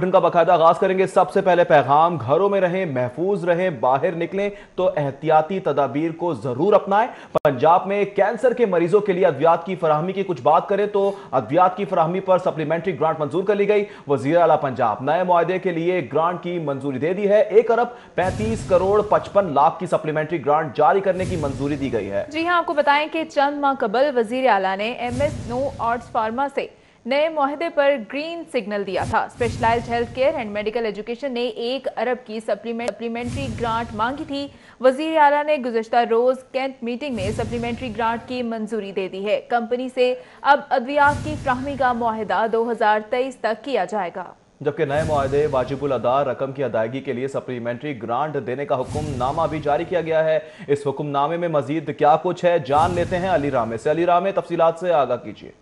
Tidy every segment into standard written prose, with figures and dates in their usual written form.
का बाकायदा आगाज करेंगे। सबसे पहले पैगाम, घरों में रहें, महफूज रहें, बाहर निकलें तो एहतियाती तदाबीर को जरूर अपनाएं। पंजाब में कैंसर के मरीजों के लिए अद्वियात की फराहमी की कुछ बात करें तो अद्वियात की फराहमी पर सप्लीमेंट्री ग्रांट मंजूर कर ली गई। वजीर आला पंजाब नए मुआहदे के लिए ग्रांट की मंजूरी दे दी है। 1 अरब 35 करोड़ 55 लाख की सप्लीमेंट्री ग्रांट जारी करने की मंजूरी दी गई है। जी हां, आपको बताएं कि चंद माह कबल वजीर आला ने MS नो आर्ट्स फार्मा से नए मुआहदे पर ग्रीन सिग्नल दिया था। Specialized health care and medical education ने 1 अरब की सप्लीमेंट्री ग्रांट मांगी थी। वजीर आला ने गुज़श्ता रोज कैंट मीटिंग में सप्लीमेंट्री ग्रांट की मंजूरी दे दी है। कंपनी से अब अद्वियात की फ्राहमी का मुआहदा 2023 तक किया जाएगा, जबकि नए मुआहदे वाजिबुल अदा रकम की अदायगी के लिए सप्लीमेंट्री ग्रांट देने का हुक्मनामा भी जारी किया गया है। इस हुक्मनामे में मजीद क्या कुछ है, जान लेते हैं अली रामे से। अली रामे, तफसीलात से आगाह कीजिए।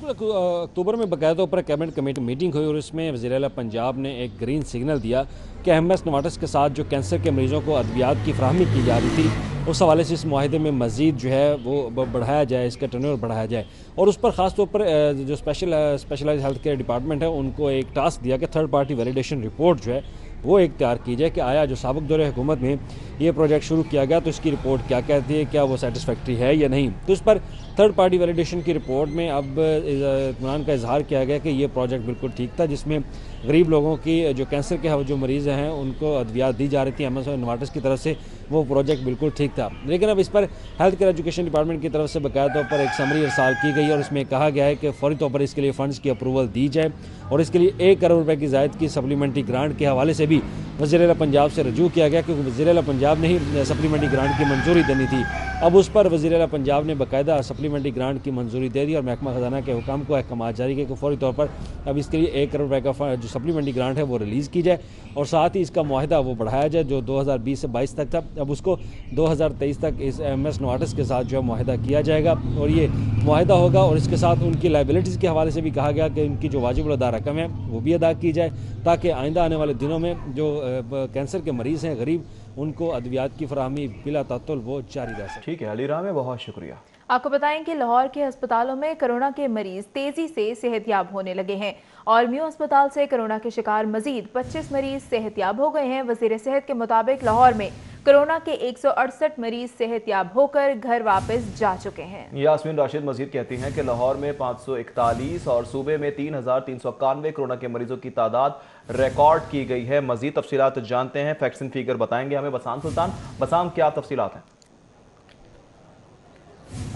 अक्टूबर में बाकायदा ऊपर कैबिनेट कमेटी मीटिंग हुई और इसमें वज़ीर-ए-आला पंजाब ने एक ग्रीन सिग्नल दिया कि MS नोवार्टिस के साथ जो कैंसर के मरीजों को अद्वियात की फराहमी की जा रही थी, उस हवाले से इस मुआहदे में मज़ीद जो है वो बढ़ाया जाए, इसका टर्नओवर बढ़ाया जाए। और उस पर ख़ास तौर पर जो स्पेशलाइज हेल्थ केयर डिपार्टमेंट है उनको एक टास्क दिया कि थर्ड पार्टी वैलिडेशन रिपोर्ट जो है वो एक तैयार की जाए कि आया जो साबिक दौरे हुकूमत में ये प्रोजेक्ट शुरू किया गया तो इसकी रिपोर्ट क्या कहती है, क्या वो सेटिस्फैक्ट्री है या नहीं। तो इस पर थर्ड पार्टी वैलिडेशन की रिपोर्ट में अब इत्मीनान का इजहार किया गया कि ये प्रोजेक्ट बिल्कुल ठीक था, जिसमें गरीब लोगों की जो कैंसर के जो मरीज़ हैं उनको अद्वियात दी जा रही थी MS नोवार्टिस की तरफ से, वो प्रोजेक्ट बिल्कुल ठीक था। लेकिन अब इस पर हेल्थ केयर एजुकेशन डिपार्टमेंट की तरफ से बाकायदा तौर पर एक समरी इरसाल की गई और इसमें कहा गया है कि फौरी तौर पर इसके लिए फ़ंड्स की अप्रूवल दी जाए और इसके लिए 1 करोड़ रुपए की ज़ायद की सप्लीमेंट्री ग्रांट के हवाले से भी वज़ीर-ए-आला पंजाब से रजू किया गया, क्योंकि वज़ीर-ए-आला पंजाब ने ही सप्लीमेंट्री ग्रांट की मंजूरी देनी थी। अब उस पर वज़ीर-ए-आला पंजाब ने बाकायदा सप्लीमेंट्री ग्रांट की मंजूरी दे दी और महकमा खजाना के हुकाम को अहकाम जारी किया कि फौरी तौर पर अब इसके लिए 1 करोड़ रुपए का जो सप्लीमेंट्री ग्रांट है वो रिलीज़ की जाए और साथ ही इसका मुआहदा वो बढ़ाया जाए जो 2020 से 22 तक था, अब उसको 2023 तक इस MS नोवार्टिस के साथ जो है मुआहदा किया जाएगा और ये मुआहदा होगा और इसके साथ उनकी लाइबिलिटीज़ के हवाले से भी कहा गया कि उनकी जो वाजिबुल अदा रकम है वो भी अदा की जाए ताकि आइंदा आने वाले दिनों में जो कैंसर के मरीज़ हैं गरीब, उनको अद्वियात की फराहमी बिला तातुल वो जारी रह सके। ठीक है अली रामे, बहुत शुक्रिया। आपको बताएं कि लाहौर के अस्पतालों में कोरोना के मरीज तेजी से सेहतयाब होने लगे हैं और म्यू अस्पताल से कोरोना के शिकार मजीद 25 मरीज सेहतयाब हो गए हैं। वजीर सेहत के मुताबिक लाहौर में कोरोना के 168 मरीज सेहतयाब होकर घर वापस जा चुके हैं। यास्मीन राशिद मजीद कहती हैं कि लाहौर में 541 और सूबे में 3391 कोरोना के मरीजों की तादाद रिकॉर्ड की गई है। मजीद तफसीलात जानते हैं, फैक्ट्स एंड फिगर बताएंगे हमें बसाम सुल्तान। बसाम, क्या तफसीलात हैं?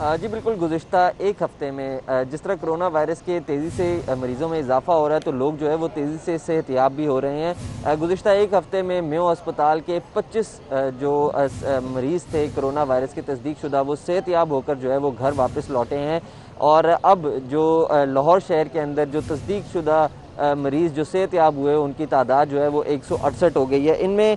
जी बिल्कुल, गुज़िश्ता एक हफ़्ते में जिस तरह कोरोना वायरस के तेज़ी से मरीज़ों में इजाफा हो रहा है तो लोग जो है वो तेज़ी से सेहतयाब भी हो रहे हैं। गुज़िश्ता एक हफ़्ते में म्यू अस्पताल के 25 जो मरीज़ थे कोरोना वायरस के तस्दीक शुदा वो सेहतयाब होकर जो है वो घर वापस लौटे हैं और अब जो लाहौर शहर के अंदर जो तस्दीक शुदा मरीज़ जो सेहतयाब हुए उनकी तादाद जो है वो 168 हो गई है। इनमें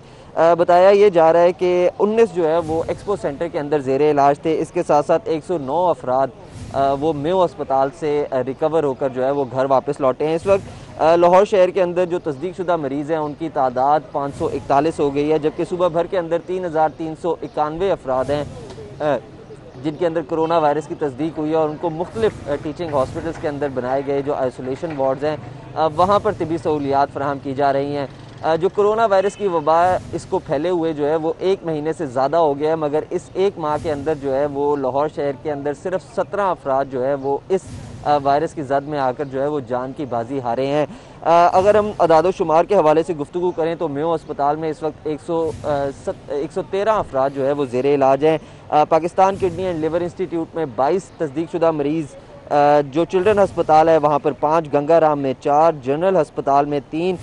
बताया ये जा रहा है कि 19 जो है वो एक्सपो सेंटर के अंदर ज़ेरे इलाज थे। इसके साथ साथ 109 अफराद वो म्यू अस्पताल से रिकवर होकर जो है वो घर वापस लौटे हैं। इस वक्त लाहौर शहर के अंदर जो तस्दीक शुदा मरीज़ हैं उनकी तादाद 541 हो गई है, जबकि सुबह भर के अंदर 3391 अफराद हैं जिनके अंदर कोरोना वायरस की तस्दीक हुई है और उनको मुख्तलिफ टीचिंग हॉस्पिटल्स के अंदर बनाए गए जो आइसोलेशन वार्ड्स हैं वहाँ पर तिबी सहूलियात फराहम की जा रही हैं। जो कोरोना वायरस की वबा इसको फैले हुए जो है वो 1 महीने से ज़्यादा हो गया है, मगर इस 1 माह के अंदर जो है वो लाहौर शहर के अंदर सिर्फ 17 अफराद जो है वो इस वायरस की जद में आकर जो है वो जान की बाजी हारे हैं। अगर हम अदाद शुमार के हवाले से गुफ्तगू करें तो म्यू अस्पताल में इस वक्त 113 अफराद जो है वो ज़ेरे इलाज हैं। Pakistan kidney and liver institute में 22 तस्दीक शुदा मरीज़, जो चिल्ड्रन अस्पताल है वहाँ पर 5, गंगाराम में 4, जनरल अस्पताल में 3,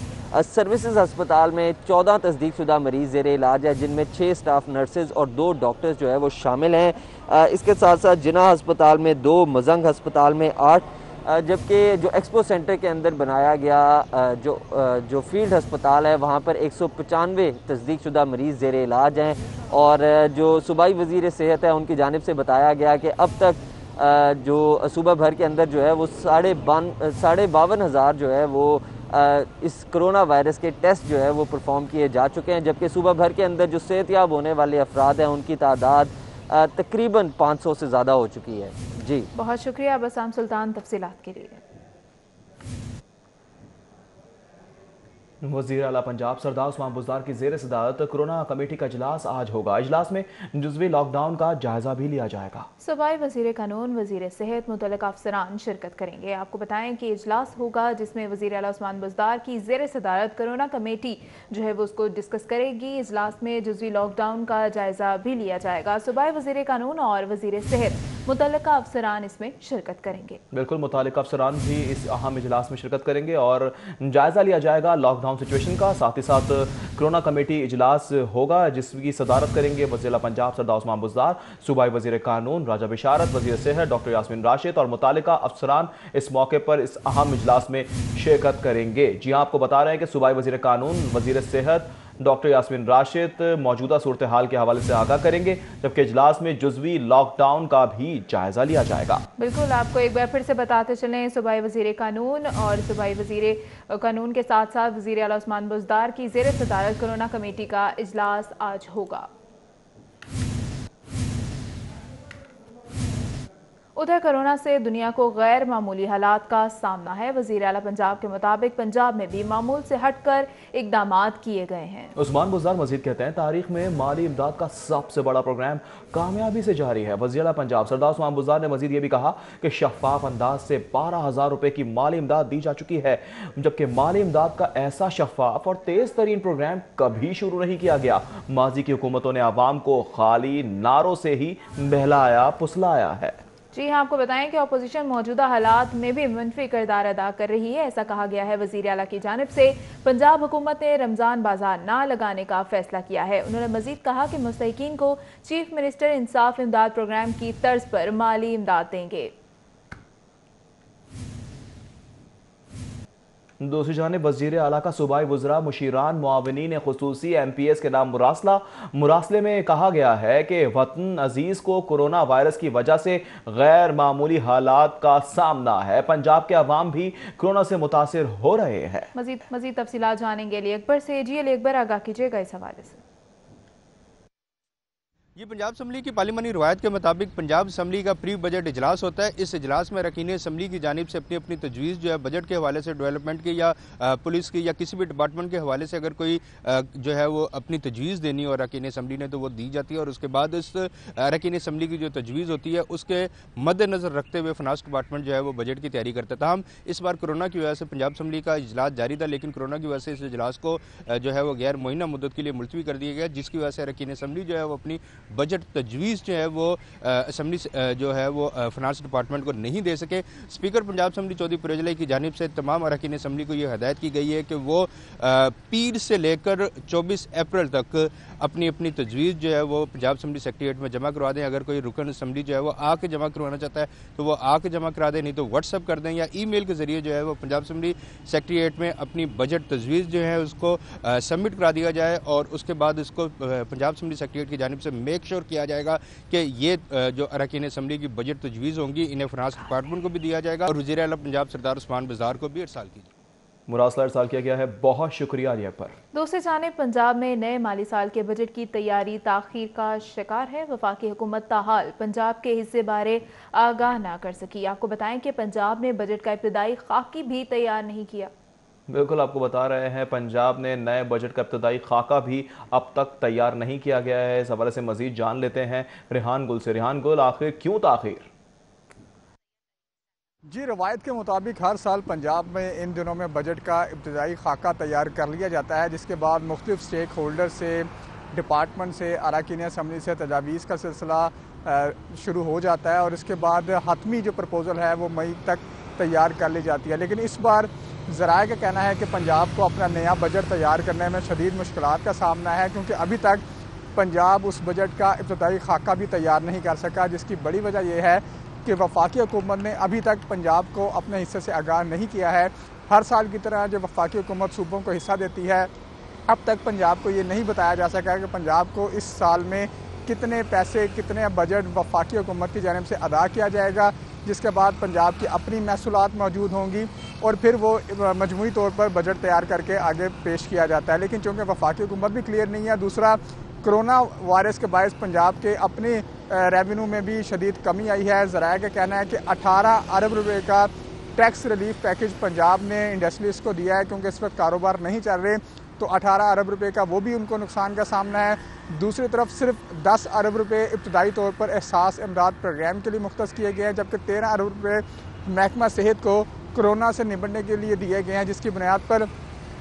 सर्विसेज अस्पताल में 14 तस्दीक शुदा मरीज़ ज़ेरे इलाज है, जिनमें 6 स्टाफ नर्सेज और 2 डॉक्टर्स जो है वो शामिल हैं। इसके साथ साथ जिना अस्पताल में 2, मजंग अस्पताल में 8, जबकि जो एक्सपो सेंटर के अंदर बनाया गया जो फील्ड अस्पताल है वहाँ पर 195 तस्दीक शुदा मरीज़ ज़ेरे इलाज हैं और जो सूबाई वज़ीर सेहत है उनकी जानिब से बताया गया कि अब तक जो सुबह भर के अंदर जो है वो 52,500 जो है वो इस कोरोना वायरस के टेस्ट जो है वो परफॉर्म किए जा चुके हैं, जबकि सुबह भर के अंदर जो सेहतयाब होने वाले अफराद हैं उनकी तादाद तकरीबन 500 से ज़्यादा हो चुकी है। जी बहुत शुक्रिया बसाम सुल्तान तफसीलात के लिए। वज़ीर आला पंजाब सरदार उस्मान बुज़दार की ज़ेर सदारत कोरोना कमेटी का इजलास आज होगा। इजलास में जुज़वी लॉकडाउन का जायजा भी लिया जाएगा। सूबाई वज़ीर कानून, वज़ीर सेहत, मुतल्लिक़ा अफसरान शिरकत करेंगे। आपको बताएं कि इजलास होगा जिसमें वज़ीर आला उस्मान बुज़दार की ज़ेर सदारत कोरोना कमेटी जो है वो उसको डिस्कस करेगी। इजलास में जुज़वी लॉकडाउन का जायजा भी लिया जाएगा। सूबाई वज़ीर कानून और वज़ीर सेहत, मुतल्लिक़ा अफसरान इसमें शिरकत करेंगे। बिल्कुल, मुतल्लिक़ा अफसरान भी इस अहम इजलास में शिरकत करेंगे और जायजा लिया जाएगा लॉकडाउन सिचुएशन का। साथ ही साथ कोरोना कमेटी इजलास होगा जिसकी सदारत करेंगे वज़ीर आला पंजाब सरदार उस्मान बुज़दार, सूबाई वज़ीर कानून राजा बिशारत, वज़ीर सेहत डॉक्टर यास्मीन राशिद और मुतल्लिक़ा अफसरान इस मौके पर इस अहम इजलास में शिरकत करेंगे। जी हाँ, आपको बता रहे हैं कि सूबाई वज़ीर कानून, वज़ीर सेहत डॉक्टर यास्मीन राशिद मौजूदा सूरत हाल के हवाले से आगाह करेंगे, जबकि इजलास में जुज़वी लॉकडाउन का भी जायजा लिया जाएगा। बिल्कुल, आपको एक बार फिर से बताते चलें, सूबाई वज़ीर कानून और सूबाई वज़ीर कानून के साथ साथ वज़ीर आला उस्मान बुज़दार की ज़ेर सदारत कोरोना कमेटी का इजलास आज होगा। उधर कोरोना से दुनिया को गैर मामूली हालात का सामना है। वज़ीर आला पंजाब के मुताबिक पंजाब में भी मामूल से हटकर इक़दामात किए गए हैं। उस्मान बुज़दार मजीद कहते हैं, तारीख में माली इमदाद का सबसे बड़ा प्रोग्राम कामयाबी से जारी है। वज़ीर आला पंजाब सरदार उस्मान बुज़दार ने मजीद ये भी कहा कि शफाफ अंदाज से 12,000 रुपए की माली इमदाद दी जा चुकी है, जबकि माली इमदाद का ऐसा शफाफ और तेज तरीन प्रोग्राम कभी शुरू नहीं किया गया। माजी की हुकूमतों ने आवाम को खाली नारों से ही बहलाया फुसलाया है। जी हाँ, आपको बताएं कि अपोजिशन मौजूदा हालात में भी मुनफी किरदार अदा कर रही है। ऐसा कहा गया है वज़ीर आला की जानिब से। पंजाब हुकूमत ने रमज़ान बाजार ना लगाने का फैसला किया है। उन्होंने मजीद कहा कि मुस्तहिकीन को चीफ मिनिस्टर इंसाफ इमदाद प्रोग्राम की तर्ज पर माली इमदाद देंगे। दूसरी जानिब वज़ीर आला का सूबाई वज़रा मुशीरान मुआविनीन खुसूसी MPS के नाम मुरासले में कहा गया है कि वतन अजीज़ को कोरोना वायरस की वजह से गैर मामूली हालात का सामना है। पंजाब के अवाम भी कोरोना से मुतासिर हो रहे हैं। मजीद तफसीलात जानेंगे अली अकबर से। जी अली अकबर, आगाह कीजिएगा इस हवाले से। ये पंजाब असम्बली की पार्लिमानी रवायत के मुताबिक पंजाब असम्बली का प्री बजट इजलास होता है। इस इजलास में अरकान असम्बली की जानिब से अपनी अपनी तजवीज़ जो है बजट के हवाले से, डेवलपमेंट की या पुलिस की या किसी भी डिपार्टमेंट के हवाले से अगर कोई जो है वो अपनी तजवीज़ देनी हो अरकान असम्बली ने तो वो दी जाती है और उसके बाद इस अरकान असम्बली की जो तजवीज़ होती है उसके मद्देनज़र रखते हुए फिनांस डिपार्टमेंट जो है वो बजट की तैयारी करता था। हम इस बार कोरोना की वजह से पंजाब असम्बली का इजलास जारी था, लेकिन कोरोना की वजह से इस इजलास को जो है वो गैर मुइन्ना मुद्दत के लिए मुलतवी कर दिया गया, जिसकी वजह से अरकान असम्बली जो है वो अपनी बजट तजवीज़ जो है वो असम्बली जो है वो फिनांस डिपार्टमेंट को नहीं दे सके। स्पीकर पंजाब असम्बली चौधरी पुरेजलाई की जानिब से तमाम अरकान असम्बली को ये हदायत की गई है कि वो पीर से लेकर 24 अप्रैल तक अपनी अपनी तजवीज़ जो है वो पंजाब असम्बली सेक्रेटेरिएट में जमा करवा दें। अगर कोई रुकन असम्बली जो है वो आके जमा करवाना चाहता है तो वो आके जमा करा दें, नहीं तो व्हाट्सअप कर दें या ईमेल के जरिए जो है वो पंजाब असम्बली सेक्रेटेरिएट में अपनी बजट तजवीज़ जो है उसको सबमिट करा दिया जाए और उसके बाद इसको पंजाब असम्बली सेक्रेटेरिएट की जानिब से मेक श्योर किया जाएगा कि ये जो अरकान असम्बली की बजट तजवीज़ होंगी इन्हें फिनांस डिपार्टमेंट को भी दिया जाएगा और वज़ीर आला पंजाब सरदार उस्मान बुज़दार को भी इरसाल कीजिए। मुरासला इरसाल किया गया है। बहुत शुक्रिया अली अकबर। दूसरी जानिब पंजाब में नए माली साल के बजट की तैयारी ताखीर का शिकार है। वफाकी हुकूमत ताहाल पंजाब के हिस्से बारे आगाह ना कर सकी। आपको बताएं कि पंजाब ने बजट का इब्तदाई खाकी भी तैयार नहीं किया। बिल्कुल, आपको बता रहे हैं पंजाब ने नए बजट का इब्तदाई खाका भी अब तक तैयार नहीं किया गया है। इस हवाले से मजीद जान लेते हैं रेहान गुल से। रेहान गुल, आखिर क्यों ताखीर? जी, रवायत के मुताबिक हर साल पंजाब में इन दिनों में बजट का इब्तदाई खाका तैयार कर लिया जाता है, जिसके बाद मुख्तलिफ स्टेक होल्डर से, डिपार्टमेंट से, अरकान असम्बली से तजावीज़ का सिलसिला शुरू हो जाता है और इसके बाद हतमी जो प्रपोज़ल है वो मई तक तैयार कर ली जाती है। लेकिन इस बार ज़राए का कहना है कि पंजाब को अपना नया बजट तैयार करने में शदीद मुश्किलात का सामना है, क्योंकि अभी तक पंजाब उस बजट का इब्तदाई खाका भी तैयार नहीं कर सका, जिसकी बड़ी वजह यह है कि वफाकी हुकूमत ने अभी तक पंजाब को अपने हिस्से से आगाह नहीं किया है। हर साल की तरह जो वफाकी हुकूमत सूबों को हिस्सा देती है, अब तक पंजाब को ये नहीं बताया जा सका कि पंजाब को इस साल में कितने पैसे, कितने बजट वफाकी हुकूमत की जानिब से अदा किया जाएगा, जिसके बाद पंजाब की अपनी महसूलात मौजूद होंगी और फिर वो मजमूई तौर पर बजट तैयार करके आगे पेश किया जाता है। लेकिन चूँकि वफाकी हुकूमत भी क्लियर नहीं है, दूसरा कोरोना वायरस के बायस पंजाब के अपने रेवेन्यू में भी शदीद कमी आई है। ज़राए का कहना है कि 18 अरब रुपए का टैक्स रिलीफ पैकेज पंजाब ने इंडस्ट्रीज को दिया है, क्योंकि इस वक्त कारोबार नहीं चल रहे, तो 18 अरब रुपए का वो भी उनको नुकसान का सामना है। दूसरी तरफ सिर्फ 10 अरब रुपए इब्तदाई तौर पर एहसास इमदाद प्रोग्राम के लिए मुख्तस किए गए हैं, जबकि 13 अरब रुपए महकमा सेहत को कोरोना से निपटने के लिए दिए गए हैं, जिसकी बुनियाद पर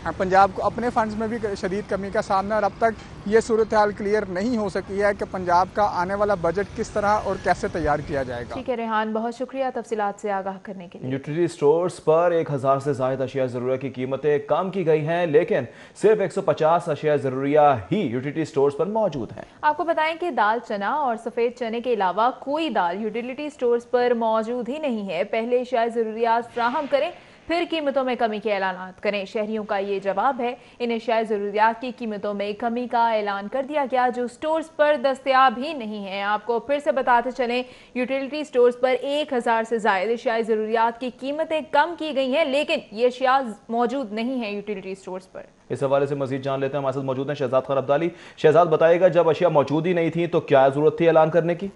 पंजाब को अपने फंड्स में भी शदीद कमी का सामना है। और अब तक ये सूरत हाल क्लियर नहीं हो सकी है कि पंजाब का आने वाला बजट किस तरह और कैसे तैयार किया जाएगा। ठीक है रेहान, बहुत शुक्रिया तफसीलात से आगाह करने के लिए। यूटिलिटी स्टोर्स पर 1000 से ज़ायद अशिया ज़रूरिया की कीमतें कम की गई हैं, लेकिन सिर्फ 150 अशिया ज़रूरिया ही यूटिलिटी स्टोर्स पर मौजूद हैं। आपको बताएं कि दाल चना और सफ़ेद चने के अलावा कोई दाल यूटिलिटी स्टोर्स पर मौजूद ही नहीं है। पहले अशिया ज़रूरियात फ्राहम करें, फिर कीमतों में कमी के ऐलानात करें। शहरियों का ये जवाब है। इन अशिया ज़रूरियात की कीमतों में कमी का ऐलान कर दिया गया, जो स्टोर्स पर दस्तयाब ही नहीं है। आपको फिर से बताते चलें, यूटिलिटी स्टोर्स पर 1000 से ज़ायद अशिया ज़रूरियात की कीमतें कम की गई हैं, लेकिन ये अशिया मौजूद नहीं है यूटिलिटी स्टोर्स पर। इस हवाले से मजीद जान लेते हैं। हमारे साथ मौजूद हैं शहजाद खान अब्दाली। शहजाद, बताइएगा, जब अशिया मौजूद ही नहीं थी तो क्या जरूरत थी ऐलान करने की?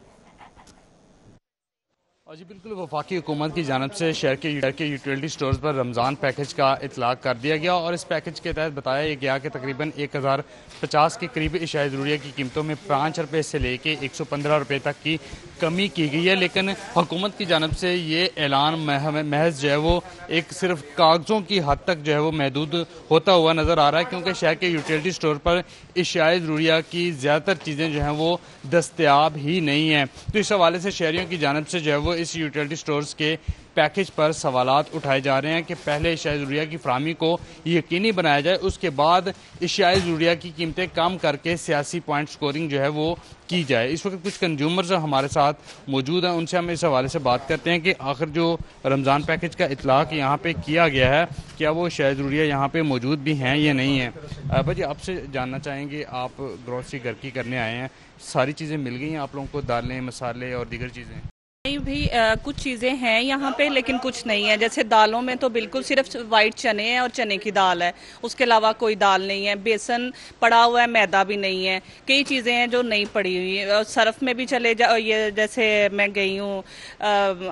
जी बिल्कुल, वफाकी हुकूमत की जानब से शहर के यूटिलिटी स्टोर्स पर रमज़ान पैकेज का इतलाक कर दिया गया और इस पैकेज के तहत बताया गया कि तकरीबन 1050 के करीब अशिया ज़रूरिया की कीमतों में 5 रुपये से लेके 115 रुपये तक की कमी की गई है। लेकिन हुकूमत की जानब से ये ऐलान महज जो है वो एक सिर्फ कागज़ों की हद तक जो है वो महदूद होता हुआ नज़र आ रहा है, क्योंकि शहर के यूटिलिटी स्टोर पर अशिया ज़रूरिया की ज़्यादातर चीज़ें जो हैं वो दस्तयाब ही नहीं हैं। तो इस हवाले से शहरियों की जानब से जो है वो इस यूटिलिटी स्टोर्स के पैकेज पर सवालात उठाए जा रहे हैं कि पहले अशिया ज़रूरिया की फराहमी को यकीनी बनाया जाए, उसके बाद अशिया ज़रूरिया की कीमतें कम करके सियासी पॉइंट स्कोरिंग जो है वो की जाए। इस वक्त कुछ कंज्यूमर्स हमारे साथ मौजूद हैं, उनसे हम इस हवाले से बात करते हैं कि आखिर जो रमज़ान पैकेज का इतलाक यहाँ पे किया गया है, क्या वो अशिया ज़रूरिया यहाँ पे मौजूद भी हैं या नहीं है। भाई आपसे जानना चाहेंगे, आप ग्रोसरी घर की करने आए हैं, सारी चीज़ें मिल गई हैं आप लोगों को, दालें, मसाले और दीगर चीज़ें? नहीं भी कुछ चीज़ें हैं यहाँ पे, लेकिन कुछ नहीं है। जैसे दालों में तो बिल्कुल सिर्फ वाइट चने हैं और चने की दाल है, उसके अलावा कोई दाल नहीं है। बेसन पड़ा हुआ है, मैदा भी नहीं है, कई चीज़ें हैं जो नहीं पड़ी हुई है। सरफ में भी चले जाओ, ये जैसे मैं गई हूँ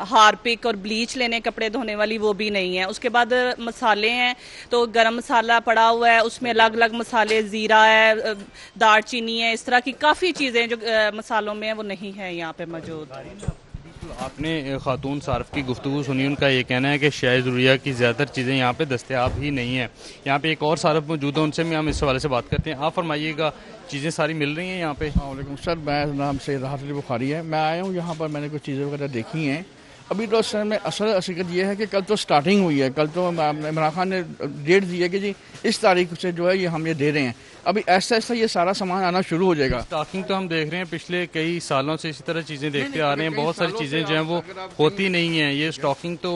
हार्पिक और ब्लीच लेने कपड़े धोने वाली, वो भी नहीं है। उसके बाद मसाले हैं तो गरम मसाला पड़ा हुआ है, उसमें अलग अलग मसाले, ज़ीरा है, दालचीनी है, इस तरह की काफ़ी चीज़ें जो मसालों में है वो नहीं है यहाँ पे मौजूद। आपने खातून सार्फ की गुफ्तगू सुनी, उनका ये कहना है कि अशिया ज़रूरिया की ज़्यादातर चीज़ें यहाँ पे दस्तयाब ही नहीं है। यहाँ पे एक और सार्फ मौजूद है, उनसे भी हम इस हवाले से बात करते हैं। आप फरमाइएगा, चीज़ें सारी मिल रही हैं यहाँ पे? वालेकुम सर, मैं नाम से राहत अली बुखारी है। मैं आया हूँ यहाँ पर, मैंने कुछ चीज़ें वगैरह देखी हैं। अभी तो सर में असल हकीकत ये है कि कल तो स्टार्टिंग हुई है, कल तो इमरान खान ने डेट दी है कि जी इस तारीख से जो है ये हम ये दे रहे हैं। अभी ऐसा ऐसा ये सारा सामान आना शुरू हो जाएगा। स्टॉकिंग तो हम देख रहे हैं पिछले कई सालों से इसी तरह चीज़ें देखते आ रहे हैं, बहुत सारी चीज़ें जो हैं वो होती नहीं हैं। ये स्टॉकिंग तो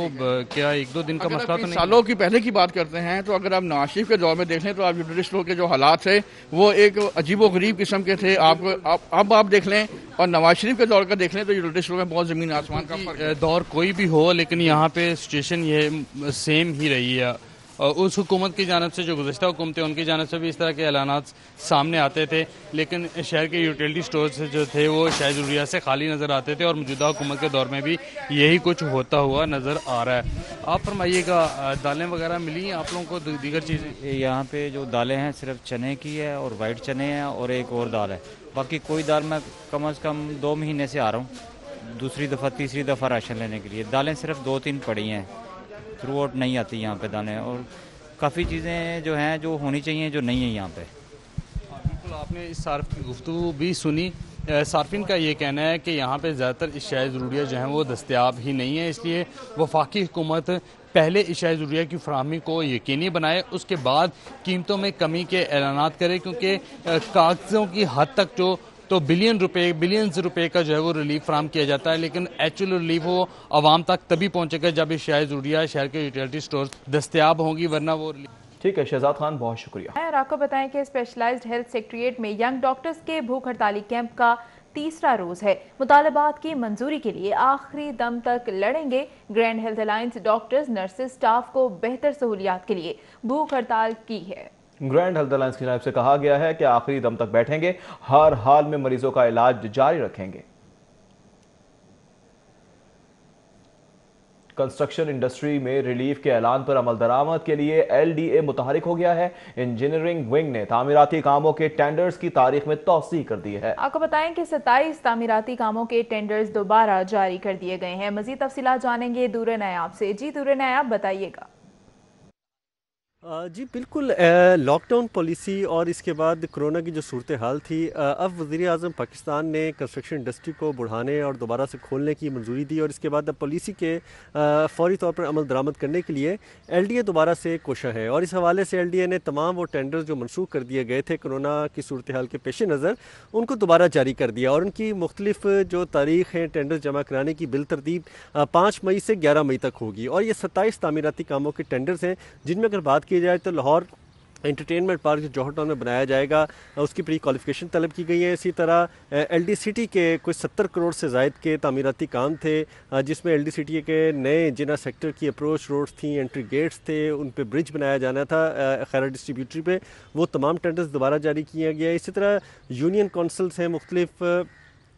क्या 1-2 दिन का मसला तो नहीं? सालों की पहले की बात करते हैं तो अगर आप नवाज शरीफ के दौर में देख लें तो आप यूटिलिटी स्टोर के जो हालात थे वो एक अजीबोगरीब किस्म के थे। अब आप देख लें और नवाज शरीफ के दौर का देख लें तो यूटिलिटी स्टोर में बहुत ज़मीन आसमान का फर्क है। दौर कोई भी हो, लेकिन यहाँ पे सिचुएशन ये सेम ही रही है। उस हुकूमत की जानब से, जो गुज़श्ता हुकूमत है, उनकी जानब से भी इस तरह के ऐलानात सामने आते थे, लेकिन शहर के यूटिलिटी स्टोर्स जो थे वो अशिया ज़रूरिया से खाली नज़र आते थे और मौजूदा हुकूमत के दौर में भी यही कुछ होता हुआ नज़र आ रहा है। आप फरमाइएगा, दालें वगैरह मिली हैं आप लोगों को, दीगर चीज़ें? यहाँ पे जो दालें हैं सिर्फ चने की है और वाइट चने हैं और एक और दाल है, बाकी कोई दाल मैं कम अज़ कम 2 महीने से आ रहा हूँ, दूसरी दफ़ा तीसरी दफ़ा राशन लेने के लिए। दालें सिर्फ 2-3 पड़ी हैं, थ्रू आउट नहीं आती यहाँ पे दालें, और काफ़ी चीज़ें जो हैं जो होनी चाहिए जो नहीं है यहाँ पे। बिल्कुल, आपने इस सार्फ की गुफ्तगू भी सुनी। सार्फिन का ये कहना है कि यहाँ पे ज़्यादातर अशिया ज़रूरिया जो हैं वो दस्तयाब ही नहीं है, इसलिए वफाकी हुकूमत पहले अशिया ज़रूरिया की फराहमी को यकीनी बनाए, उसके बाद कीमतों में कमी के ऐलानात करे, क्योंकि कागज़ों की हद तक जो तो बिलियंस रुपए का जो है वो रिलीफ फराम किया जाता है, लेकिन एक्चुअल रिलीफ वो आवाम तक तभी पहुंचेगा जब अशिया ज़रूरिया शहर के यूटिलिटी स्टोर दस्तयाब होंगी, वरना वो। ठीक है शहजाद खान, बहुत शुक्रिया। और आपको बताएं कि स्पेशलाइज्ड हेल्थ सेक्रेटेरिएट में यंग डॉक्टर्स के भूख हड़ताली कैंप का तीसरा रोज है। मुतालबात की मंजूरी के लिए आखिरी दम तक लड़ेंगे। Grand health alliance doctors, nurses, staff को बेहतर सहूलियात के लिए भूख हड़ताल की है। ग्रैंड हेल्थ अलायंस की तरफ से कहा गया है कि आखिरी दम तक बैठेंगे, हर हाल में मरीजों का इलाज जारी रखेंगे। कंस्ट्रक्शन इंडस्ट्री में रिलीफ के ऐलान पर अमल दरामद के लिए LDA मुतहरिक हो गया है। इंजीनियरिंग विंग ने तामीराती कामों के टेंडर्स की तारीख में तौसीह कर दी है। आपको बताएं कि 27 तामीराती कामों के टेंडर्स दोबारा जारी कर दिए गए हैं। मजीद तफसीलात जानेंगे दूर नायाब से। जी दूर नायाब, बताइएगा। जी बिल्कुल, लॉकडाउन पॉलिसी और इसके बाद कोरोना की जो सूरत हाल थी, अब वज़ीर आज़म पाकिस्तान ने कंस्ट्रक्शन इंडस्ट्री को बढ़ाने और दोबारा से खोलने की मंजूरी दी और इसके बाद अब पॉलिसी के फौरी तौर पर अमल दरामद करने के लिए LDA दोबारा से कोशा है। और इस हवाले से LDA ने तमाम वो टेंडर्स जो मनसूख कर दिए गए थे कोरोना की सूरत हाल के पेश नज़र, उनको दोबारा जारी कर दिया और उनकी मुख्तलिफ जो तारीख हैं टेंडर जमा कराने की बिल तरतीब 5 मई से 11 मई तक होगी। और ये 27 तामीराती कामों के टेंडर्स हैं, जिनमें अगर बात की जाए तो लाहौर एंटरटेनमेंट पार्क जो जौहर टाउन में बनाया जाएगा उसकी प्री क्वालिफिकेशन तलब की गई है। इसी तरह LD सिटी के कुछ 70 करोड़ से ज़ायद के तामीराती काम थे, जिसमें LD सिटी के नए जिना सेक्टर की अप्रोच रोड्स थी, एंट्री गेट्स थे, उन पे ब्रिज बनाया जाना था खैरा डिस्ट्रीब्यूटरी पे, वो तमाम टेंडर्स दोबारा जारी किया गया। इसी तरह यूनियन काउंसिल्स हैं मुख्तलिफ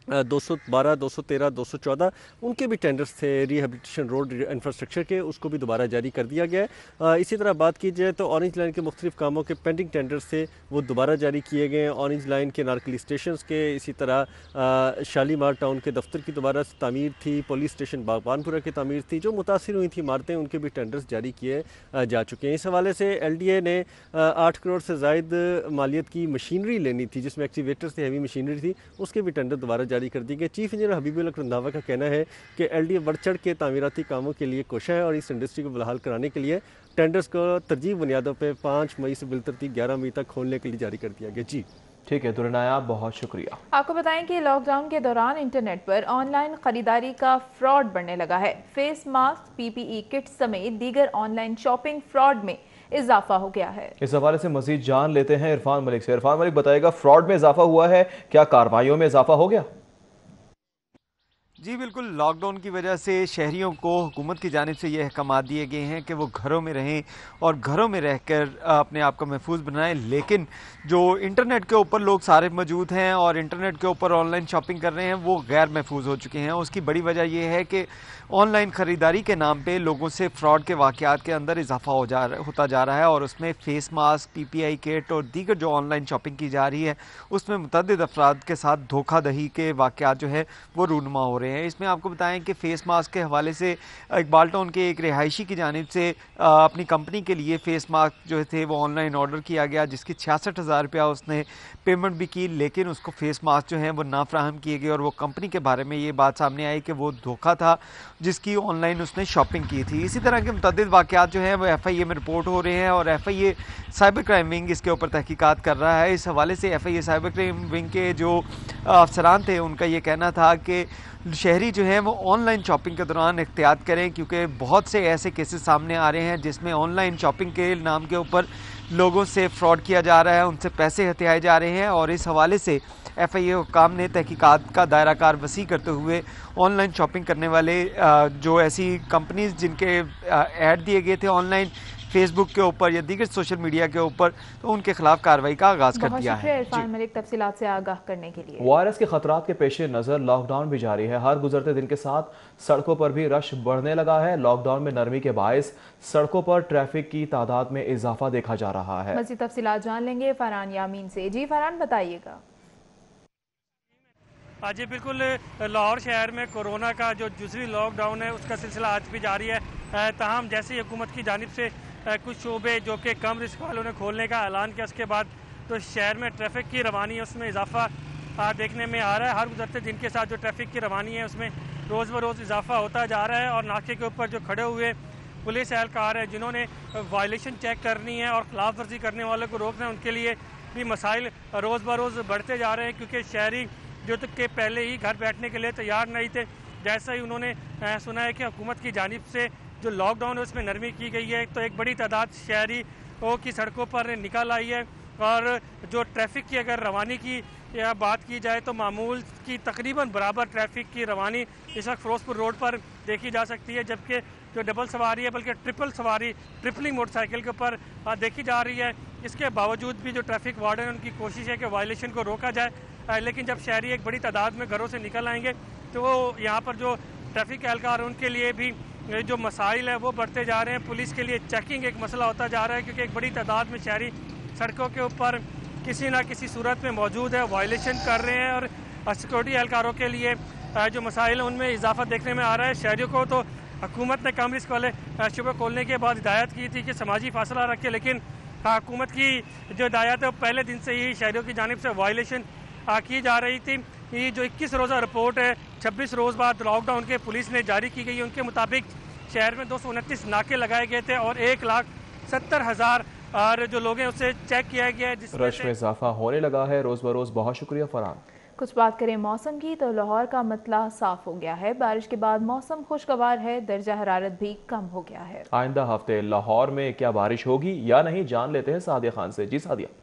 212, 213, 214, उनके भी टेंडर्स थे रिहेबिलिटेशन रोड इंफ्रास्ट्रक्चर के, उसको भी दोबारा जारी कर दिया गया है। इसी तरह बात की जाए तो ऑरेंज लाइन के मुख्तलिफ कामों के पेंडिंग टेंडर्स थे, वो दोबारा जारी किए गए हैं। ऑरेंज लाइन के नारकली स्टेशन के, इसी तरह शालीमार टाउन के दफ्तर की दोबारा से तामीर थी, पुलिस स्टेशन बागबानपुरा की तामीर थी, जो मुतासिर हुई थी इमारतें, उनके भी टेंडर्स जारी किए जा चुके हैं। इस हवाले से LDA ने 8 करोड़ से ज़ायद मालियत की मशीनरी लेनी थी, जिसमें एक्सीवेटर से हैवी मशीनरी थी, उसके भी टेंडर दोबारा जारी कर दी गई। चीफ इंजीनियर हबीबुल अकरम रंधावा का कहना है कि LDA बढ़ चढ़ के तामीराती कामों के लिए कोशा है और इस इंडस्ट्री को बहाल कराने के लिए टेंडर्स को तरजीह बुनियादों पर 5 मई से बिलतरतीब 11 मई तक खोलने के लिए जारी कर दिया गया। जी ठीक है दुरनाया, बहुत शुक्रिया। आपको बताएं कि लॉकडाउन के दौरान इंटरनेट पर ऑनलाइन खरीदारी का फ्रॉड बढ़ने लगा है। फेस मास्क, PPE किट समेत दीगर ऑनलाइन शॉपिंग फ्रॉड में इजाफा हो गया है। इस हवाले से मजीद जान लेते हैं इरफान मलिक से। इरफान मलिक बताएगा, फ्रॉड में इजाफा हुआ है, क्या कार्रवाइयों में इजाफा हो गया? जी बिल्कुल, लॉकडाउन की वजह से शहरियों को हुकूमत की जानिब से ये अहकाम दिए गए हैं कि वो घरों में रहें और घरों में रहकर अपने आप को महफूज बनाएं। लेकिन जो इंटरनेट के ऊपर लोग सारे मौजूद हैं और इंटरनेट के ऊपर ऑनलाइन शॉपिंग कर रहे हैं, वो गैर महफूज हो चुके हैं। उसकी बड़ी वजह यह है कि ऑनलाइन ख़रीदारी के नाम पे लोगों से फ्रॉड के वाक़यात के अंदर इजाफा होता जा रहा है और उसमें फ़ेस मास्क, PPI किट और दीगर जो ऑनलाइन शॉपिंग की जा रही है, उसमें मुतअद्दिद अफराद के साथ धोखाधड़ी के वाक़यात जो है वो रूनुमा हो रहे हैं। इसमें आपको बताएं कि फ़ेस मास्क के हवाले से इकबाल टाउन के एक रिहायशी की जानिब से अपनी कंपनी के लिए फ़ेस मास्क जो थे वो ऑनलाइन ऑर्डर किया गया, जिसकी 66,000 रुपया उसने पेमेंट भी की, लेकिन उसको फ़ेस मास्क जो हैं वो ना फ्राहम किए गए और वो कंपनी के बारे में ये बात सामने आई कि वो धोखा था जिसकी ऑनलाइन उसने शॉपिंग की थी। इसी तरह के मुतअद्दिद वाक़यात जो हैं वो FIA में रिपोर्ट हो रहे हैं और FIA साइबर क्राइम विंग इसके ऊपर तहकीकात कर रहा है। इस हवाले से FIA साइबर क्राइम विंग के जो अफसरान थे, उनका ये कहना था कि शहरी जो हैं वो ऑनलाइन शॉपिंग के दौरान एहतियात करें, क्योंकि बहुत से ऐसे केसेस सामने आ रहे हैं जिसमें ऑनलाइन शॉपिंग के नाम के ऊपर लोगों से फ्रॉड किया जा रहा है, उनसे पैसे हथियाए जा रहे हैं। और इस हवाले से FIA हुक्काम ने तहकीकात का दायरा कार वसी करते हुए ऑनलाइन शॉपिंग करने वाले जो ऐसी कंपनीज जिनके ऐड दिए गए थे ऑनलाइन फेसबुक के ऊपर या दीगर सोशल मीडिया के ऊपर, तो उनके खिलाफ कार्रवाई का आगाज कर दिया है। इरफान मलिक तफसीलात से आगाह करने के लिए। वायरस के खतरात के पेश नज़र लॉकडाउन भी जारी है। हर गुजरते दिन के साथ सड़कों पर भी रश बढ़ने लगा है। लॉकडाउन में नरमी के बायस सड़कों पर ट्रैफिक की तादाद में इजाफा देखा जा रहा है। मज़ीद तफसीलात जान लेंगे फरहान यामीन से। जी फरहान, बताइएगा। जी बिल्कुल, लाहौर शहर में कोरोना का जो दूसरी लॉकडाउन है उसका सिलसिला आज भी जारी है। ताहम जैसे ही हुकूमत की जानिब से कुछ शोबे जो कि कम रिस्क वालों ने खोलने का ऐलान किया, उसके बाद तो शहर में ट्रैफिक की रवानी है उसमें इजाफा देखने में आ रहा है। हर गुजरते दिन के साथ जो ट्रैफिक की रवानी है उसमें रोज़ ब रोज़ इजाफा होता जा रहा है और नाके के ऊपर जो खड़े हुए पुलिस एहलकार है जिन्होंने वायलेशन चेक करनी है और खिलाफ वर्जी करने वालों को रोकना है, उनके लिए भी मसाइल रोज़ ब रोज़ बढ़ते जा रहे हैं, क्योंकि शहरी जो तक के पहले ही घर बैठने के लिए तैयार नहीं थे। जैसा ही उन्होंने सुना है कि हुकूमत की जानिब से जो लॉकडाउन है उसमें नरमी की गई है, तो एक बड़ी तादाद शहरी की सड़कों पर निकल आई है। और जो ट्रैफिक की अगर रवानी की या बात की जाए तो मामूल की तकरीबन बराबर ट्रैफिक की रवानी इस वक्त फिरोजपुर रोड पर देखी जा सकती है, जबकि जो डबल सवारी है बल्कि ट्रिपल सवारी ट्रिपलिंग मोटरसाइकिल के ऊपर देखी जा रही है। इसके बावजूद भी जो ट्रैफिक वार्डन उनकी कोशिश है कि वायलेशन को रोका जाए, लेकिन जब शहरी एक बड़ी तादाद में घरों से निकल आएंगे तो वो यहाँ पर जो ट्रैफिक एहलकार उनके लिए भी जो मसाइल है वो बढ़ते जा रहे हैं। पुलिस के लिए चेकिंग एक मसला होता जा रहा है, क्योंकि एक बड़ी तादाद में शहरी सड़कों के ऊपर किसी ना किसी सूरत में मौजूद है, वायलेशन कर रहे हैं। और सिक्योरिटी एहलकारों के लिए जो मसाइल हैं उनमें इजाफा देखने में आ रहा है। शहरियों को तो हुकूमत ने कम रिस्क वाले शुबे खोलने के बाद हिदायत की थी कि समाजी फासला रखें, लेकिन हुकूमत की जो हिदायत है वो पहले दिन से ही शहरियों की जानिब से वायलेशन की जा रही थी। ये जो 21 रोज़ा रिपोर्ट है 26 रोज़ बाद लॉकडाउन के पुलिस ने जारी की गई, उनके मुताबिक शहर में 229 नाके लगाए गए थे और 1,70,000 और जो लोग हैं उससे चेक किया गया है। रश में इजाफा होने लगा है रोज़ बरोज़। बहुत शुक्रिया फरहान। कुछ बात करें मौसम की तो लाहौर का मतला साफ हो गया है। बारिश के बाद मौसम खुशगवार है, दर्जा हरारत भी कम हो गया है। आइंदा हफ्ते लाहौर में क्या बारिश होगी या नहीं, जान लेते हैं सादिया खान से। जी सादिया।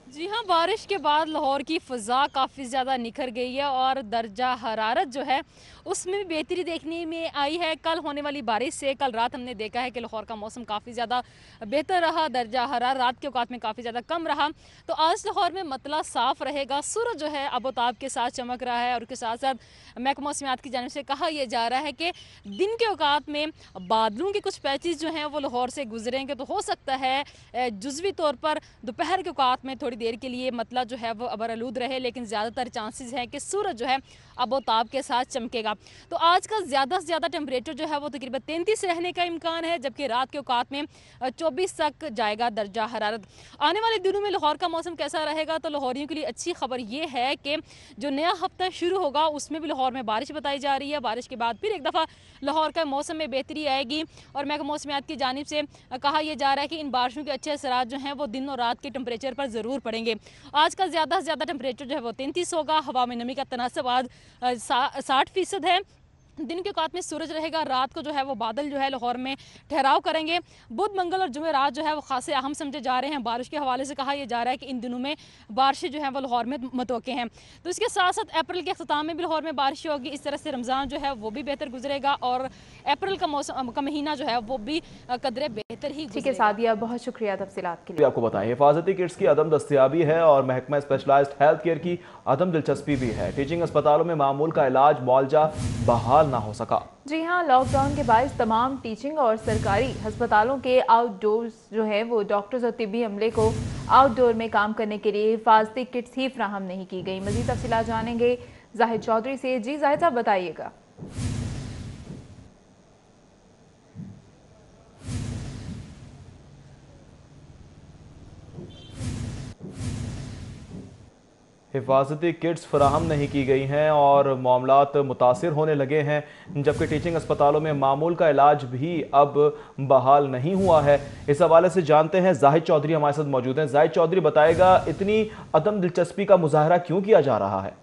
जी हाँ, बारिश के बाद लाहौर की फ़ज़ा काफ़ी ज़्यादा निखर गई है और दर्जा हरारत जो है उसमें भी बेहतरी देखने में आई है। कल होने वाली बारिश से कल रात हमने देखा है कि लाहौर का मौसम काफ़ी ज़्यादा बेहतर रहा, दर्जा हरारत रात के औकात में काफ़ी ज़्यादा कम रहा। तो आज लाहौर में मतला साफ़ रहेगा, सूरज जो है अबोताब के साथ चमक रहा है और उसके साथ साथ महकमा मौसमियात की जानिब से कहा यह जा रहा है कि दिन के औकात में बादलों के कुछ पैचेस जो हैं वो लाहौर से गुजरेंगे, तो हो सकता है जुज़वी तौर पर दोपहर के औकात में थोड़ी देर के लिए मतला जो है वो अबरआलूद रहे, लेकिन ज़्यादातर चांसेस हैं कि सूरज जो है अबोताब के साथ चमकेगा। तो आज का ज़्यादा से ज़्यादा टेम्परेचर जो है वो तकरीबन 33 रहने का इम्कान है, जबकि रात के औकात में 24 तक जाएगा दर्जा हरारत। आने वाले दिनों में लाहौर का मौसम कैसा रहेगा, तो लाहौरियों के लिए अच्छी खबर ये है कि जो नया हफ्ता शुरू होगा उसमें भी लाहौर में बारिश बताई जा रही है। बारिश के बाद फिर एक दफ़ा लाहौर का मौसम में बेहतरी आएगी और महकमा मौसमियात की जानिब से कहा यह जा रहा है कि इन बारिशों के अच्छे असरात जो हैं वो दिन और रात के टेम्परेचर पर ज़रूर पड़ेंगे। आज का ज़्यादा से ज़्यादा टेम्परेचर जो है वो 33 होगा। हवा में नमी का तनासब आज 60% है। दिन के औकात में सूरज रहेगा, रात को जो है वो बादल जो है लाहौर में ठहराव करेंगे। बुध, मंगल और जुमेरात जो है वो खासे अहम समझे जा रहे हैं। बारिश के हवाले से कहा यह जा रहा है कि इन दिनों में बारिशें जो हैं वो लाहौर में मुतवक्के हैं। तो इसके साथ साथ अप्रैल के अख्ताम में भी लाहौर में बारिश होगी। इस तरह से रमज़ान जो है वो भी बेहतर गुजरेगा और अप्रैल का मौसम का महीना जो है वो भी कदरे बेहतर ही। ठीक है सादिया, बहुत शुक्रिया तफसीलात के लिए। आपको बताएं हिफाजती किट्स की अदम दस्तियाबी है और महकमा स्पेशलाइज्ड हेल्थ केयर की अदम दिलचस्पी भी है। टीचिंग अस्पतालों में मामूल का इलाज मुआवजा बहाल ना हो सका। जी हाँ, लॉकडाउन के बायस तमाम टीचिंग और सरकारी अस्पतालों के आउटडोर्स जो है वो डॉक्टर्स और तिब्बी अमले को आउटडोर में काम करने के लिए हिफाजती किट्स ही फ्राहम नहीं की गई। मज़ीद तफसीलात जानेंगे जाहिद चौधरी से। जी जाहिद साहब बताइएगा। हिफाजती किट्स फराहम नहीं की गई हैं और मामलात मुतासिर होने लगे हैं, जबकि टीचिंग अस्पतालों में मामूल का इलाज भी अब बहाल नहीं हुआ है। इस हवाले से जानते हैं, जाहिद चौधरी हमारे साथ मौजूद हैं। जाहिद चौधरी बताएगा, इतनी अदम दिलचस्पी का मुजाहरा क्यों किया जा रहा है?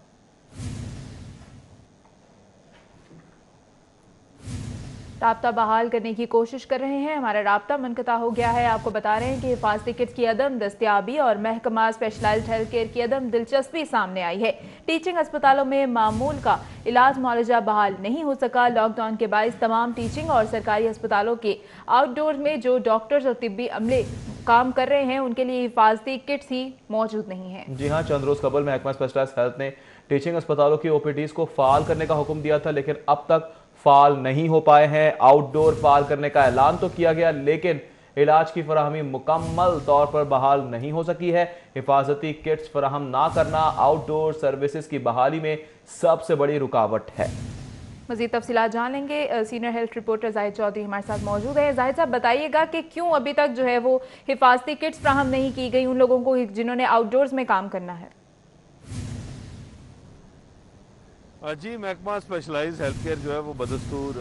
राब्ता बहाल करने की कोशिश कर रहे हैं, हमारा राब्ता मुनक़ता हो गया है। आपको बता रहे हैं कि हिफाजती किट्स की अदम दस्तियाबी और महकमा स्पेशलाइज्ड हेल्थ केयर की अदम दिलचस्पी सामने आई है। टीचिंग अस्पतालों में मामूल का इलाज मुआवजा बहाल नहीं हो सका। लॉकडाउन के बायस तमाम टीचिंग और सरकारी अस्पतालों के आउटडोर में जो डॉक्टर्स और तिब्बी अमले काम कर रहे हैं उनके लिए हिफाजती किट्स ही मौजूद नहीं है। जी हाँ, चंद रोज कबल महकमा स्पेशलाइज्ड हेल्थ ने टीचिंग अस्पतालों की OPDs को फाल करने का हुक्म दिया था, लेकिन अब तक फाल नहीं हो पाए हैं। आउटडोर फाल करने का ऐलान तो किया गया, लेकिन इलाज की फराहमी मुकम्मल तौर पर बहाल नहीं हो सकी है। हिफाजती किट्स फराहम ना करना आउटडोर सर्विसेज की बहाली में सबसे बड़ी रुकावट है। मज़ीद तफसीलात जान लेंगे। Senior health reporter Zahid Chaudhry हमारे साथ मौजूद है। जाहिद साहब बताइएगा कि क्यों अभी तक जो है वो हिफाजती किट्स फराहम नहीं की गई उन लोगों को जिन्होंने आउटडोर्स में काम करना है? जी, महकमा स्पेशलाइज्ड हेल्थ केयर जो है वो बदस्तूर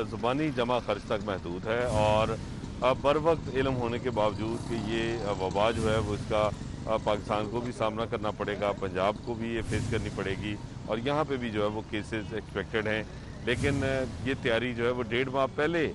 ज़ुबानी जमा खर्च तक महदूद है और बर वक्त इल्म होने के बावजूद कि ये वबा जो है वो इसका पाकिस्तान को भी सामना करना पड़ेगा, पंजाब को भी ये फेस करनी पड़ेगी और यहाँ पे भी जो है वो केसेस एक्सपेक्टेड हैं। लेकिन ये तैयारी जो है वो 1.5 माह पहले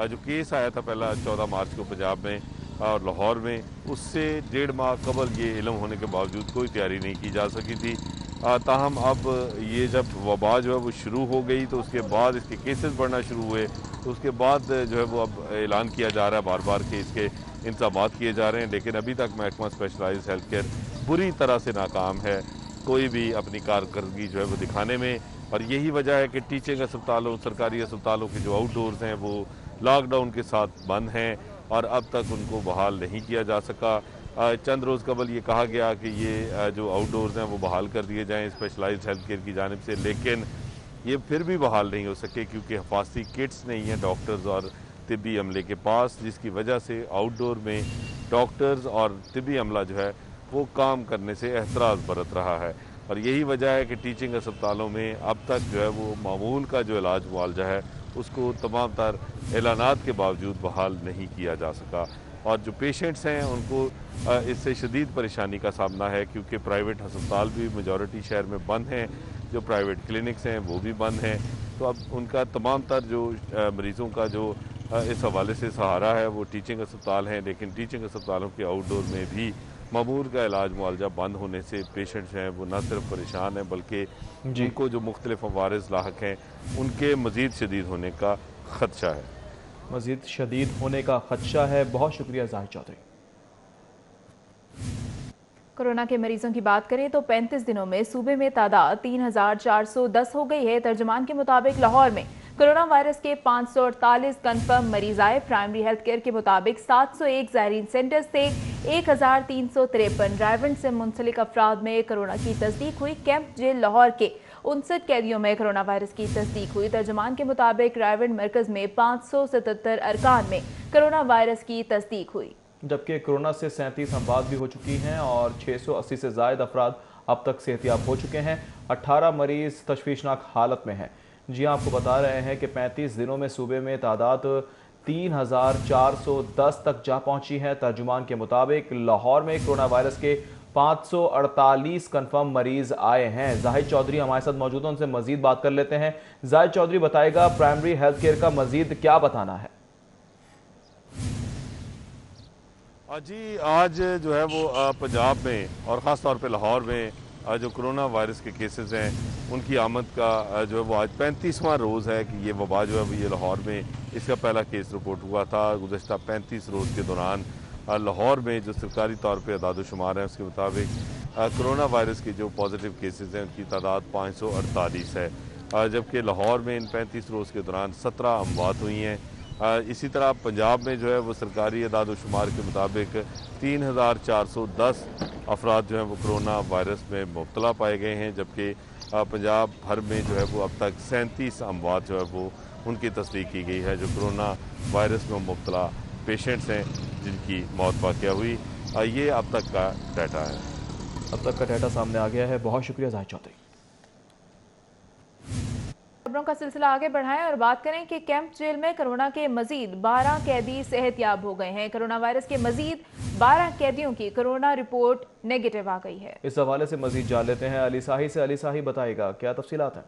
जो केस आया था पहला 14 मार्च को पंजाब में और लाहौर में, उससे 1.5 माह कबल ये इल्म होने के बावजूद कोई तैयारी नहीं की जा सकी थी। ताहम अब ये जब वबा जो है वो शुरू हो गई तो उसके बाद इसके केसेस बढ़ना शुरू हुए, तो उसके बाद जो है वो अब ऐलान किया जा रहा है बार बार कि इसके इंतजाम किए जा रहे हैं, लेकिन अभी तक महकमा स्पेशलाइज्ड हेल्थ केयर बुरी तरह से नाकाम है कोई भी अपनी कारकर्दगी जो है वो दिखाने में और यही वजह है कि टीचिंग अस्पतालों, सरकारी अस्पतालों के जो आउटडोर्स हैं वो लॉकडाउन के साथ बंद हैं और अब तक उनको बहाल नहीं किया जा सका। चंद रोज़ कबल ये कहा गया कि ये जो आउटडोर्स हैं वो बहाल कर दिए जाएँ स्पेशलाइज्ड हेल्थ केयर की जानिब से, लेकिन ये फिर भी बहाल नहीं हो सके क्योंकि हिफाजती किट्स नहीं हैं डॉक्टर्स और तिब्बी अमले के पास, जिसकी वजह से आउटडोर में डॉक्टर्स और तिब्बी अमला जो है वो काम करने से एहतराज़ बरत रहा है। और यही वजह है कि टीचिंग अस्पतालों में अब तक जो है वो मामूल का जो इलाज मुआवजा है उसको तमाम तर ऐलानात के बावजूद बहाल नहीं किया जा सका। और जो पेशेंट्स हैं उनको इससे शदीद परेशानी का सामना है क्योंकि प्राइवेट अस्पताल भी मेजॉरिटी शहर में बंद हैं, जो प्राइवेट क्लिनिक्स हैं वो भी बंद हैं। तो अब उनका तमाम तर जो मरीज़ों का जो इस हवाले से सहारा है वो टीचिंग अस्पताल हैं, लेकिन टीचिंग अस्पतालों के आउटडोर में भी मामूल का इलाज मुआवजा बंद होने से पेशेंट्स हैं वो न सिर्फ परेशान हैं बल्कि जिनको जो मुख्तलिफ अवारिस लाहक हैं उनके मज़ीद शदीद होने का ख़दशा है। मज़ीद शदीद होने का खदशा है। बहुत शुक्रिया जाहिद चौधरी। कोरोना के मरीजों की बात करें तो 35 दिनों में सूबे में तादाद 3410 हो गई है। तर्जुमान के मुताबिक लाहौर में कोरोना वायरस के 548 कन्फर्म मरीज आए। प्राइमरी हेल्थ केयर के मुताबिक 701 ज़ायरीन सेंटर से 1353 ड्राइवन से मुंसलिक अफराद में कोरोना की तस्दीक हुई। कैंप जेल लाहौर के 59 कैदियों में कोरोना वायरस की तस्दीक हुई। तर्जुमान के मुताबिक रायवंड मरकज में 577 अरकान में कोरोना वायरस की तस्दीक हुई, जबकि कोरोना से 37 अमवात भी हो चुकी हैं और 680 से ज़ायद अफराद अब तक सेहतियाब हो चुके हैं। 18 मरीज तशवीशनाक हालत में हैं। जी आपको बता रहे हैं कि 35 दिनों में सूबे में तादाद 3410 तक जा पहुंची है। तर्जुमान के मुताबिक लाहौर में कोरोना वायरस के 548 कन्फर्म मरीज आए हैं। जाहिद चौधरी हमारे साथ मौजूद हैं, उनसे मजीद बात कर लेते हैं। जाहिद चौधरी बताएगा प्राइमरी हेल्थ केयर का मजीद क्या बताना है? जी आज जो है वो पंजाब में और ख़ास तौर पे लाहौर में जो कोरोना वायरस के केसेस हैं उनकी आमद का जो है वो आज 35वां रोज़ है कि ये वबा जो है वो ये लाहौर में इसका पहला केस रिपोर्ट हुआ था। गुज़श्ता 35 रोज़ के दौरान लाहौर में जो सरकारी तौर पे अदाद-ओ-शुमार है उसके मुताबिक कोरोना वायरस के जो पॉजिटिव केसेस हैं उनकी तादाद 548 है, जबकि लाहौर में इन 35 रोज़ के दौरान 17 अमवात हुई हैं। इसी तरह पंजाब में जो है वो सरकारी अदाद-ओ-शुमार के मुताबिक 3410 अफराद जो हैं वो कोरोना वायरस में मुब्तला पाए गए हैं, जबकि पंजाब भर में जो है वो अब तक 37 अमवात जो है वो उनकी तस्दीक की गई है जो कोरोना वायरस में मुब्तला पेशेंट्स हैं जिनकी मौत वाक़या हुई। ये अब तक का डाटा है। अब तक का डाटा सामने आ गया है। बहुत शुक्रिया जाहिद चौधरी। खबरों का सिलसिला आगे बढ़ाएं और बात करें कि कैंप जेल में कोरोना के मजीद 12 कैदी सेहतियाब हो गए हैं। कोरोना वायरस के मजीद 12 कैदियों की कोरोना रिपोर्ट नेगेटिव आ गई है। इस हवाले से मजीद जान लेते हैं अली साही से। अली साही बताएगा क्या तफसीलात हैं?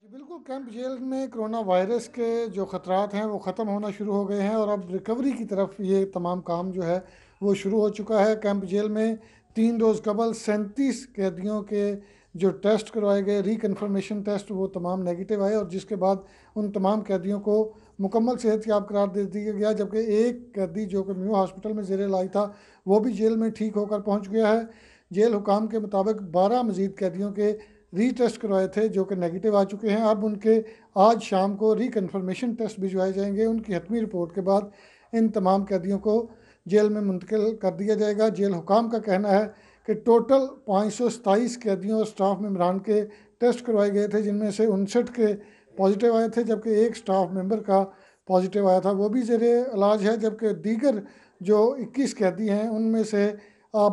बिल्कुल, कैंप जेल में कोरोना वायरस के जो ख़तरात हैं वो ख़त्म होना शुरू हो गए हैं और अब रिकवरी की तरफ ये तमाम काम जो है वो शुरू हो चुका है। कैंप जेल में 3 रोज़ कबल 37 कैदियों के जो टेस्ट करवाए गए रिकन्फर्मेशन टेस्ट वो तमाम नेगेटिव आए और जिसके बाद उन तमाम कैदियों को मुकम्मल सेहतयाब करार दे दिया गया, जबकि एक कैदी जो कि म्यू हॉस्पिटल में ज़ेर इलाज था वो भी जेल में ठीक होकर पहुँच गया है। जेल हुकाम के मुताबिक 12 मज़ीद कैदियों के रीटेस्ट करवाए थे जो कि नेगेटिव आ चुके हैं। अब उनके आज शाम को रिकन्फर्मेशन टेस्ट भिजवाए जाएंगे। उनकी हतमी रिपोर्ट के बाद इन तमाम कैदियों को जेल में मुंतकिल कर दिया जाएगा। जेल हुकाम का कहना है कि टोटल 527 कैदियों और स्टाफ मेंबरान के टेस्ट करवाए गए थे, जिनमें से 59 के पॉजिटिव आए थे, जबकि एक स्टाफ मेंबर का पॉजिटिव आया था, वो भी ज़ेरे इलाज है। जबकि दीगर जो 21 कैदी हैं उनमें से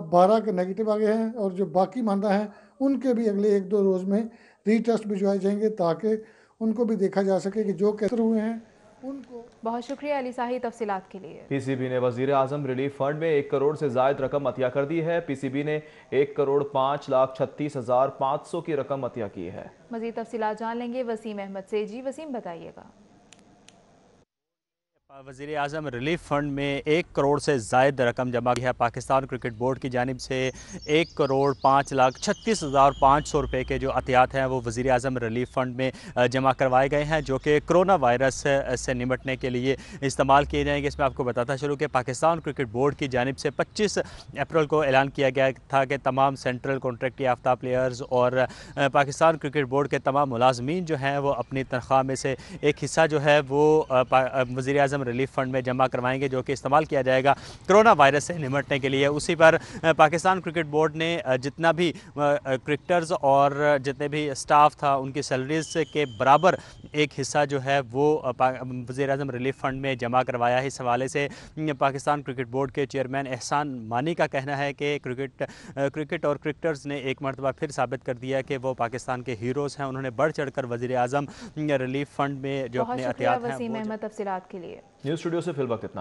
12 के नेगेटिव आ गए हैं और जो बाकी मानदा हैं उनके भी अगले 1-2 रोज़ में रीटेस्ट भिजवाए जाएंगे ताकि उनको भी देखा जा सके कि जो कैंसर हुए हैं उनको। बहुत शुक्रिया अली साही तफसीलात के लिए। पीसीबी ने वजीर आजम रिलीफ फंड में 1 करोड़ से जायद रकम अतिया कर दी है। पीसीबी ने 1,05,36,500 की रकम अतिया की है। मजीद तफसीलात जान लेंगे वसीम अहमद से। जी वसीम बताइएगा। वज़ीर आज़म रिलीफ फ़ंड में 1 करोड़ से ज़ायद रकम जमा की है। पाकिस्तान क्रिकेट बोर्ड की जानिब से 1,05,36,500 रुपये के जो अतियात हैं वो वज़ीर आज़म रिलीफ फ़ंड में जमा करवाए गए हैं, जो कि कोरोना वायरस से निपटने के लिए इस्तेमाल किए जाएंगे। इसमें आपको बताता चलूँ कि पाकिस्तान क्रिकेट बोर्ड की जानिब से 25 अप्रैल को ऐलान किया गया था कि तमाम सेंट्रल कॉन्ट्रैक्ट याफ्ता प्लेयर्स और पाकिस्तान क्रिकेट बोर्ड के तमाम मुलाजमीन जो हैं वो अपनी तनख्वाह में से एक हिस्सा जो है वो वज़ीर आज़म रिलीफ फ़ंड में जमा करवाएंगे, जो कि इस्तेमाल किया जाएगा कोरोना वायरस से निपटने के लिए। उसी पर पाकिस्तान क्रिकेट बोर्ड ने जितना भी क्रिकेटर्स और जितने भी स्टाफ था उनकी सैलरीज के बराबर एक हिस्सा जो है वो वज़ीर आज़म रिलीफ फ़ंड में जमा करवाया है। इस हवाले से पाकिस्तान क्रिकेट बोर्ड के चेयरमैन एहसान मानी का कहना है कि क्रिकेट और क्रिकेटर्स ने एक मरतबा फिर साबित कर दिया कि वो पाकिस्तान के हीरोज़ हैं। उन्होंने बढ़ चढ़ कर वज़ीर आज़म रिलीफ फ़ंड में जो अपने एहतियात हैं वसीम अहमद तफसीलात के लिए। न्यूज़ स्टूडियो से फिल वक्त इतना है।